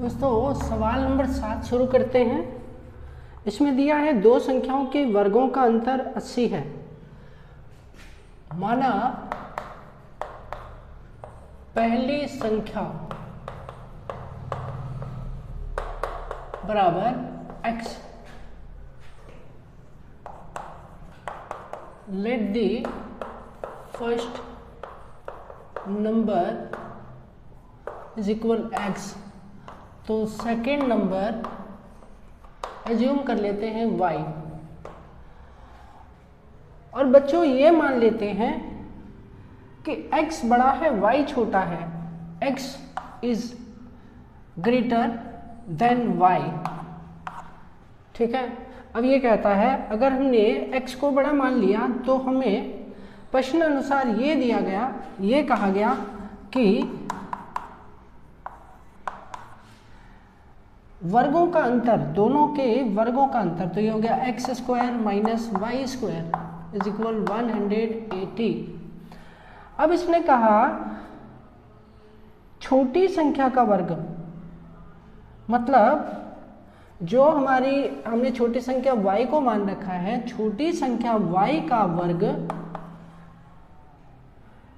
दोस्तों सवाल नंबर 7 शुरू करते हैं। इसमें दिया है दो संख्याओं के वर्गों का अंतर 80 है। माना पहली संख्या बराबर x, let the first number is equal x, तो सेकेंड नंबर एज्यूम कर लेते हैं y। और बच्चों ये मान लेते हैं कि x बड़ा है y छोटा है, x is greater than y। ठीक है। अब ये कहता है अगर हमने x को बड़ा मान लिया तो हमें प्रश्न अनुसार ये दिया गया, ये कहा गया कि वर्गों का अंतर, दोनों के वर्गों का अंतर, तो ये हो गया X square minus Y square is equal 180। अब इसने कहा छोटी संख्या का वर्ग, मतलब जो हमने छोटी संख्या y को मान रखा है, छोटी संख्या y का वर्ग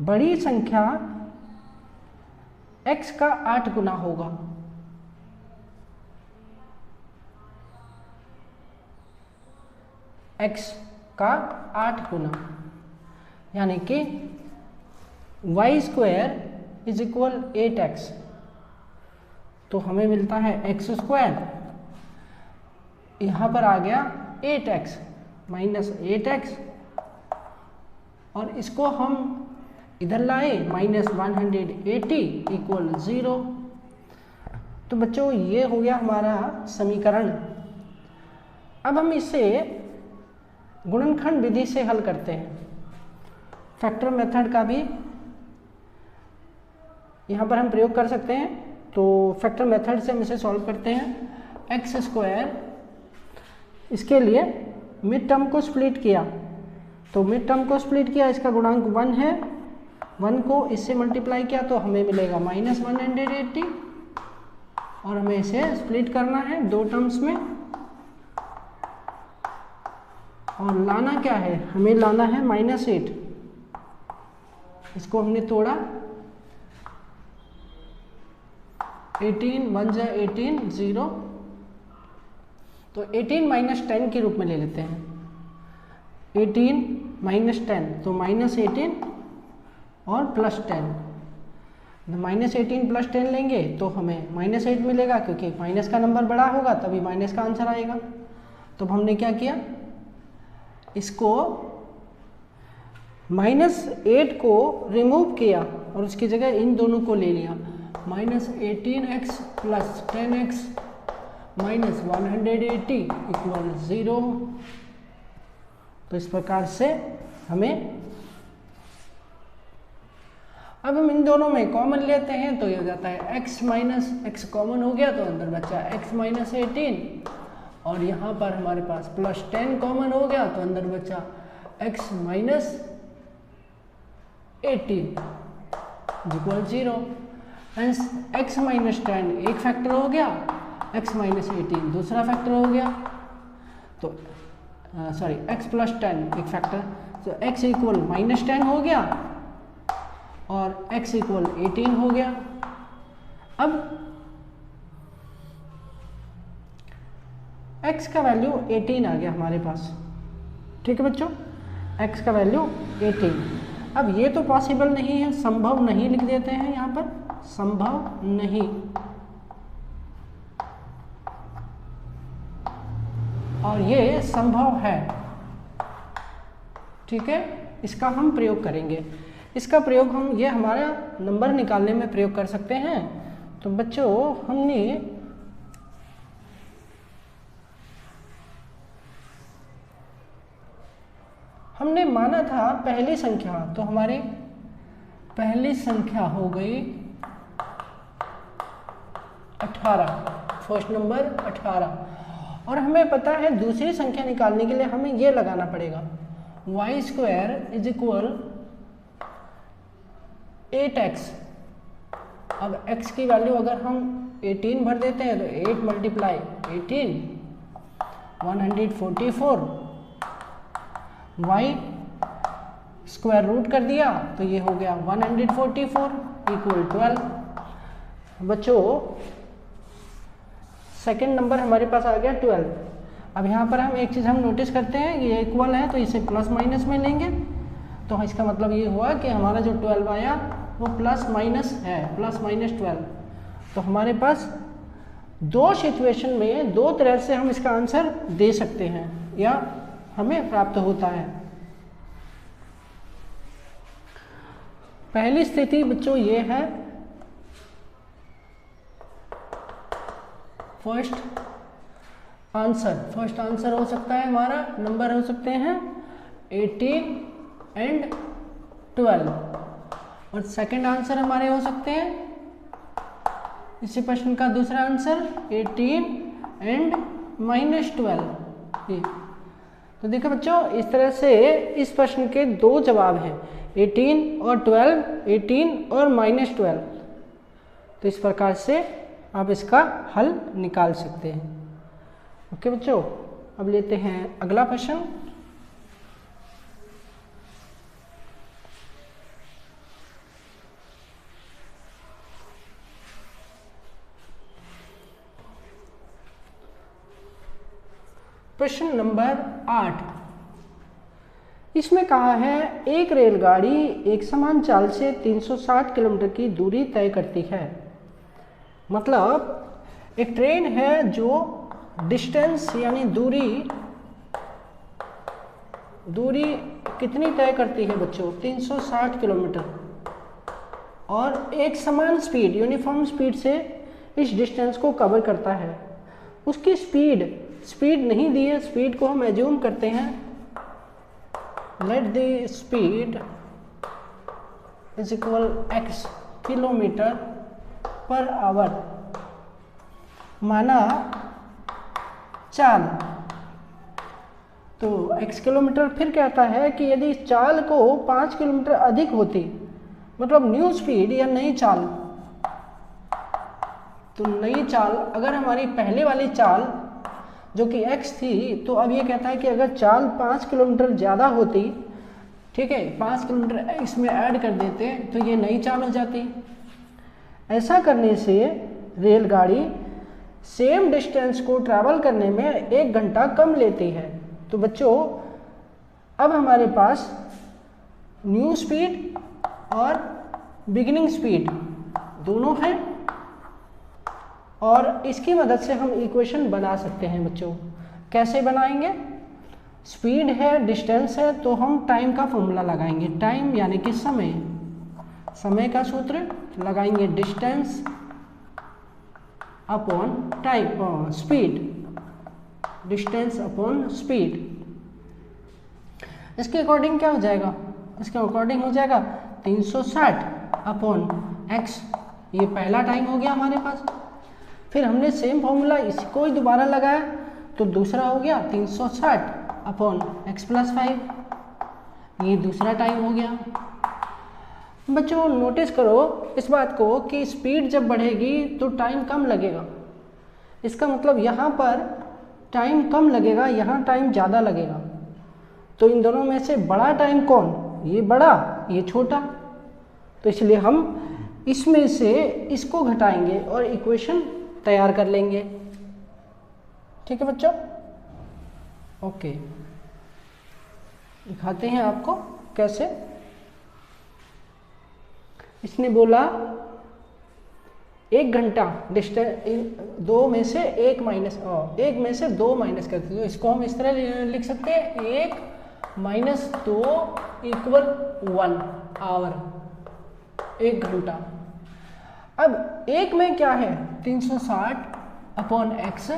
बड़ी संख्या x का 8 गुना होगा। x का 8 गुना, यानी कि y square is equal 8x, तो हमें मिलता है x स्क्वायर, यहाँ पर आ गया 8x माइनस 8x, और इसको हम इधर लाए माइनस 180 इक्वल 0। तो बच्चों ये हो गया हमारा समीकरण। अब हम इसे गुणनखंड विधि से हल करते हैं। फैक्टर मेथड का भी यहाँ पर हम प्रयोग कर सकते हैं, तो फैक्टर मेथड से हम इसे सॉल्व करते हैं। एक्स स्क्वायर, इसके लिए मिड टर्म को स्प्लिट किया, तो मिड टर्म को स्प्लिट किया, इसका गुणांक 1 है, 1 को इससे मल्टीप्लाई किया तो हमें मिलेगा माइनस 180, और हमें इसे स्प्लिट करना है दो टर्म्स में, और लाना क्या है, हमें लाना है -8। इसको हमने तोड़ा, 18 1 जा 18 0, तो 18 माइनस 10 के रूप में ले लेते हैं। 18 माइनस 10 तो -18 और प्लस 10, -18 प्लस 10 लेंगे तो हमें -8 मिलेगा, क्योंकि माइनस का नंबर बड़ा होगा तभी माइनस का आंसर आएगा। तो हमने क्या किया, इसको -8 को रिमूव किया और उसकी जगह इन दोनों को ले लिया, -18x plus 10x minus 180 equal 0। तो इस प्रकार से हमें, अब हम इन दोनों में कॉमन लेते हैं तो ये हो जाता है x माइनस x कॉमन हो गया तो अंदर बचा x माइनस 18, और यहाँ पर हमारे पास प्लस 10 कॉमन हो गया तो अंदर बचा x minus 18 equal 0। Hence x minus 10 एक फैक्टर हो गया, x माइनस 18 दूसरा फैक्टर हो गया, तो सॉरी x प्लस 10 एक फैक्टर, तो x इक्वल माइनस 10 हो गया और x इक्वल 18 हो गया। अब x का वैल्यू 18 आ गया हमारे पास। ठीक है बच्चों, x का वैल्यू 18। अब ये तो पॉसिबल नहीं है, संभव नहीं लिख देते हैं यहाँ पर, संभव नहीं, और ये संभव है। ठीक है, इसका हम प्रयोग करेंगे। इसका प्रयोग हम, ये हमारा नंबर निकालने में प्रयोग कर सकते हैं। तो बच्चों हमने माना था पहली संख्या, तो हमारी पहली संख्या हो गई 18, फर्स्ट नंबर 18, और हमें पता है दूसरी संख्या निकालने के लिए हमें ये लगाना पड़ेगा, y square is equal 8x। अब x की वैल्यू अगर हम 18 भर देते हैं तो 8 मल्टीप्लाई 18 144, y स्क्वायर रूट कर दिया तो ये हो गया 144 इक्वल 12। बच्चों सेकंड नंबर हमारे पास आ गया 12। अब यहाँ पर हम एक चीज़ हम नोटिस करते हैं, ये इक्वल है तो इसे प्लस माइनस में लेंगे, तो इसका मतलब ये हुआ कि हमारा जो 12 आया वो प्लस माइनस है, प्लस माइनस 12। तो हमारे पास दो सिचुएशन में दो तरह से हम इसका आंसर दे सकते हैं या हमें प्राप्त होता है। पहली स्थिति बच्चों ये है फर्स्ट आंसर हो सकता है हमारा, नंबर हो सकते हैं 18 एंड 12, और सेकंड आंसर हमारे हो सकते हैं इसी प्रश्न का दूसरा आंसर 18 एंड -12। ये तो देखो बच्चों इस तरह से इस प्रश्न के दो जवाब हैं, 18 और 12, 18 और -12। तो इस प्रकार से आप इसका हल निकाल सकते हैं। ओके बच्चों, अब लेते हैं अगला प्रश्न। प्रश्न नंबर 8, इसमें कहा है एक रेलगाड़ी एक समान चाल से 360 किलोमीटर की दूरी तय करती है। मतलब एक ट्रेन है जो डिस्टेंस यानी दूरी कितनी तय करती है बच्चों, 360 किलोमीटर, और एक समान स्पीड यूनिफॉर्म स्पीड से इस डिस्टेंस को कवर करता है। उसकी स्पीड नहीं दी है, स्पीड को हम एज्यूम करते हैं, let the speed is equal x kilometre per hour, माना चाल। तो x किलोमीटर फिर कहता है कि यदि चाल को 5 किलोमीटर अधिक होती, मतलब न्यू स्पीड या नई चाल, तो नई चाल अगर हमारी पहले वाली चाल जो कि x थी, तो अब ये कहता है कि अगर चाल 5 किलोमीटर ज़्यादा होती, ठीक है, 5 किलोमीटर इसमें ऐड कर देते तो ये नई चाल हो जाती। ऐसा करने से रेलगाड़ी सेम डिस्टेंस को ट्रैवल करने में 1 घंटा कम लेती है। तो बच्चों अब हमारे पास न्यू स्पीड और बिगिनिंग स्पीड दोनों हैं, और इसकी मदद से हम इक्वेशन बना सकते हैं बच्चों। कैसे बनाएंगे? स्पीड है, डिस्टेंस है, तो हम टाइम का फॉर्मूला लगाएंगे। टाइम यानी कि समय का सूत्र लगाएंगे, distance upon time, speed, distance upon speed. इसके अकॉर्डिंग क्या हो जाएगा? इसके अकॉर्डिंग हो जाएगा 360 अपॉन x, ये पहला टाइम हो गया हमारे पास। फिर हमने सेम फॉर्मूला इसको ही दोबारा लगाया तो दूसरा हो गया 360 अपॉन x प्लस 5, ये दूसरा टाइम हो गया। बच्चों नोटिस करो इस बात को कि स्पीड जब बढ़ेगी तो टाइम कम लगेगा। इसका मतलब यहाँ पर टाइम कम लगेगा, यहाँ टाइम ज़्यादा लगेगा। तो इन दोनों में से बड़ा टाइम कौन? ये बड़ा, ये छोटा। तो इसलिए हम इसमें से इसको घटाएंगे और इक्वेशन तैयार कर लेंगे। ठीक है बच्चों, ओके, दिखाते हैं आपको कैसे। इसने बोला 1 घंटा डिस्टेंस, 2 में से 1 में से 2 माइनस करते, तो इसको हम इस तरह लिख सकते हैं 1 - 2 = 1 आवर, 1 घंटा। अब 1 में क्या है? 360 upon x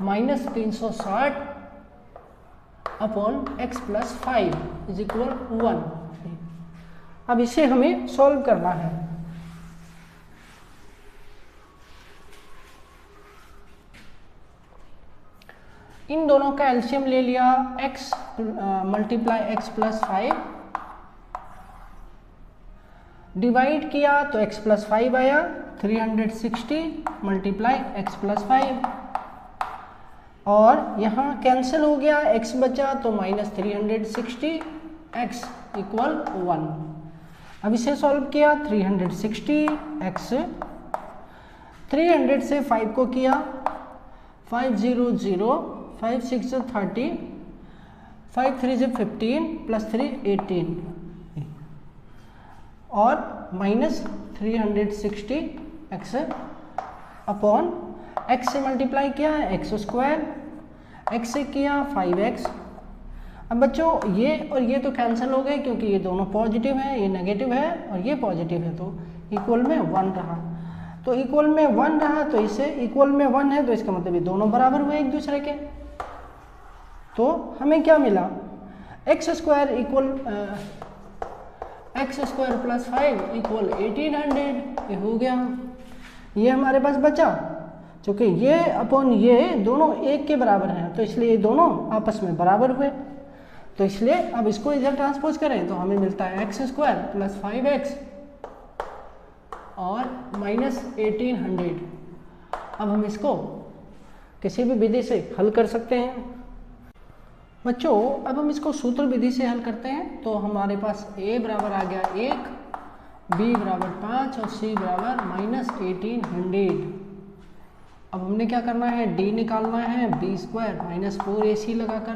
minus 360 upon x plus 5 = 1। अब इसे हमें सॉल्व करना है। इन दोनों का एलसीएम ले लिया, x × x प्लस 5, डिवाइड किया तो x प्लस 5 आया, 360 मल्टीप्लाई x प्लस 5, और यहाँ कैंसिल हो गया, x बचा तो माइनस 360, x इक्वल 1। अब इसे सॉल्व किया, 360 x 300 से 5 को किया, 5 0 0, 5 6 से 30, 5 3 से 15 प्लस 3 18, और माइनस 360 x अपॉन x से मल्टीप्लाई किया है एक्स स्क्वायर, x से किया 5x। अब बच्चों ये और ये तो कैंसिल हो गए क्योंकि ये दोनों पॉजिटिव है, ये नेगेटिव है और ये पॉजिटिव है, तो इक्वल में 1 रहा। तो इक्वल में 1 रहा तो इसे इक्वल में 1 है तो इसका मतलब ये दोनों बराबर हुए एक दूसरे के। तो हमें क्या मिला, x square equal x square plus 5 equal 1800, ये हो गया। ये हमारे पास बचा, चूँकि ये अपॉन ये दोनों एक के बराबर हैं तो इसलिए ये दोनों आपस में बराबर हुए, तो इसलिए अब इसको इधर ट्रांसपोज करें तो हमें मिलता है एक्स स्क्वायर प्लस 5x और माइनस 1800। अब हम इसको किसी भी विधि से हल कर सकते हैं। बच्चों अब हम इसको सूत्र विधि से हल करते हैं, तो हमारे पास a बराबर आ गया 1, b बराबर 5 और c बराबर माइनस 1800। अब हमने क्या करना है, d निकालना है, b स्क्वायर माइनस 4ac लगाकर,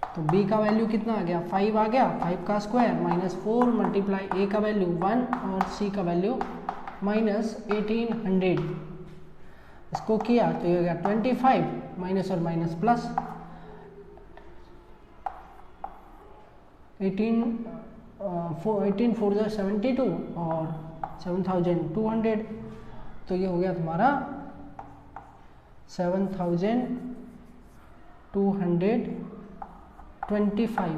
तो b का वैल्यू कितना आ गया, 5 आ गया, 5 का स्क्वायर माइनस 4 मल्टीप्लाई a का वैल्यू 1 और c का वैल्यू माइनस 1800। इसको किया तो ये हो गया 25 माइनस और माइनस प्लस 18 4 72 और 7200, तो ये हो गया तुम्हारा 7225।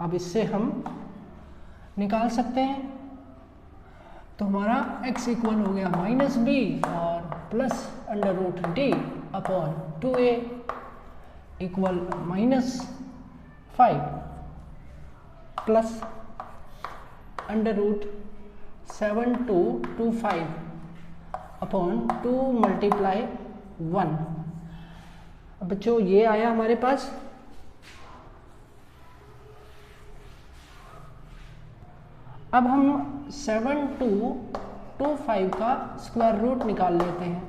अब इससे हम निकाल सकते हैं, तो हमारा x इक्वल हो गया माइनस बी और plus under root D upon 2a equal minus 5 plus under root 7225 upon 2 multiply 1। अब बच्चों ये आया हमारे पास। अब हम 7225 का स्क्वायर रूट निकाल लेते हैं।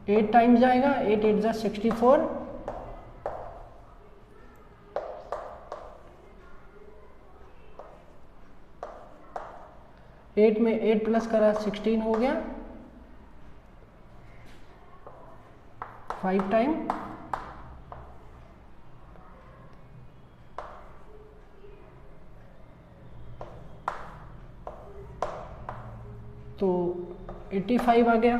8 टाइम्स जाएगा, 8 8 जा 64, 8 में 8 प्लस करा 16 हो गया, 5 टाइम, तो 85 आ गया।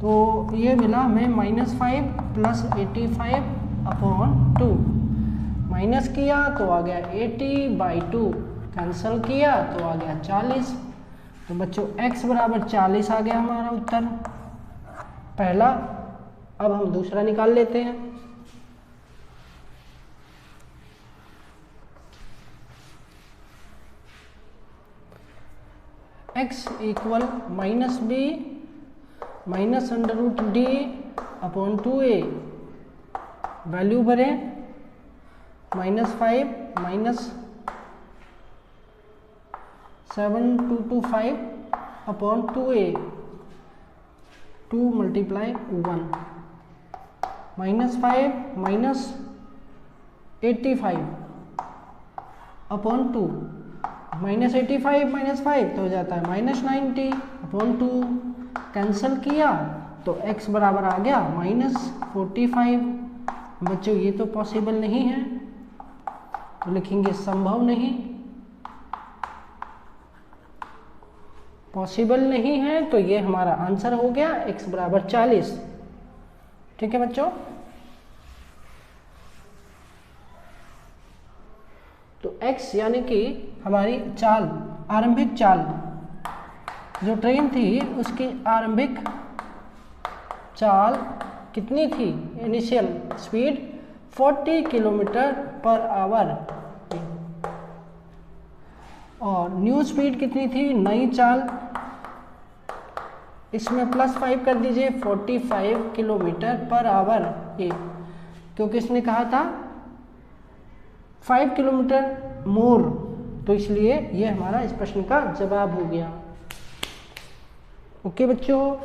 तो ये मिला हमें -5 प्लस 85 अपॉन 2, माइनस किया तो आ गया 80/2, कैंसल किया तो आ गया 40। तो बच्चों x बराबर 40 आ गया हमारा उत्तर पहला। अब हम दूसरा निकाल लेते हैं। x equal minus B minus under root D upon 2a, value भरें, -5 minus 7225 upon 2a, 2 multiply 1, -5 minus 85 upon 2, -85 minus 5 तो हो जाता है -90 अपॉन 2, कैंसिल किया तो x बराबर आ गया -45। बच्चों ये तो पॉसिबल नहीं है, तो लिखेंगे संभव नहीं, पॉसिबल नहीं है, तो ये हमारा आंसर हो गया x बराबर 40। ठीक है बच्चों, तो x यानी कि हमारी चाल, आरंभिक चाल, जो ट्रेन थी उसकी आरंभिक चाल कितनी थी, initial speed 40 kilometre per hour. और न्यू स्पीड कितनी थी, नई चाल, इसमें +5 कर दीजिए, 45 किलोमीटर पर आवर ये, क्योंकि इसने कहा था 5 किलोमीटर मोर, तो इसलिए ये हमारा इस प्रश्न का जवाब हो गया। ओके बच्चों।